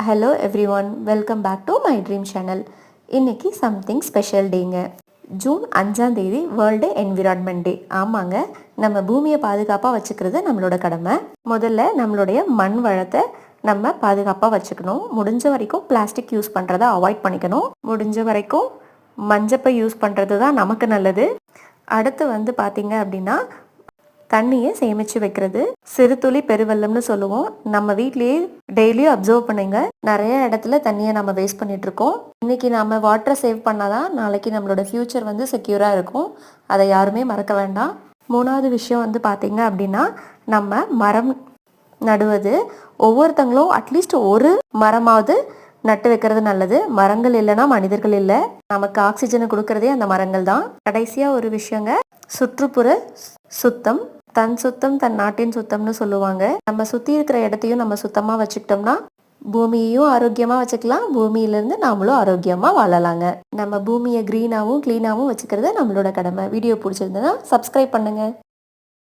Hello everyone, welcome back to my dream channel. இன்றைக்கி something special டேங்க. June 5 world environment day. ஆமாங்க, நம்ம பூமியை பாதுகாப்பாக வச்சுக்கிறது நம்மளோட கடமை. முதல்ல நம்மளுடைய மண் வளத்தை நம்ம பாதுகாப்பாக வச்சுக்கணும். முடிஞ்ச வரைக்கும் பிளாஸ்டிக் யூஸ் பண்ணுறதை அவாய்ட் பண்ணிக்கணும். முடிஞ்ச வரைக்கும் மஞ்சப்பை யூஸ் பண்ணுறது தான் நமக்கு நல்லது. அடுத்து பார்த்திங்க அப்படின்னா தண்ணியை சேமித்து வைக்கிறது. சிறு துளி பெருவெள்ளம்னு சொல்லுவோம். நம்ம வீட்லேயே டெய்லியும் அப்சர்வ் பண்ணுங்க, நிறைய இடத்துல தண்ணியை நம்ம வேஸ்ட் பண்ணிட்டு இருக்கோம். இன்னைக்கு நம்ம வாட்டரை சேவ் பண்ணாதான் நாளைக்கு நம்மளோட ஃபியூச்சர் செக்யூராக இருக்கும். அதை யாருமே மறக்க வேண்டாம். மூணாவது விஷயம் பார்த்தீங்க அப்படின்னா, நம்ம மரம் நடுவது. ஒவ்வொருத்தங்களும் அட்லீஸ்ட் ஒரு மரமாவது நட்டு வைக்கிறது நல்லது. மரங்கள் இல்லைன்னா மனிதர்கள் இல்லை. நமக்கு ஆக்சிஜனை கொடுக்கறதே அந்த மரங்கள் தான். கடைசியாக ஒரு விஷயங்க, சுற்றுப்புற சுத்தம். தன் சுத்தம் தன் நாட்டின் சுத்தம்னு சொல்லுவாங்க. நம்ம சுற்றி இருக்கிற இடத்தையும் நம்ம சுத்தமாக வச்சுக்கிட்டோம்னா பூமியையும் ஆரோக்கியமாக வச்சுக்கலாம். பூமியிலேருந்து நாமளும் ஆரோக்கியமாக வாழலாங்க. நம்ம பூமியை க்ரீனாகவும் க்ளீனாகவும் வச்சுக்கிறது நம்மளோட கடமை. வீடியோ பிடிச்சிருந்ததுன்னா சப்ஸ்கிரைப் பண்ணுங்கள்.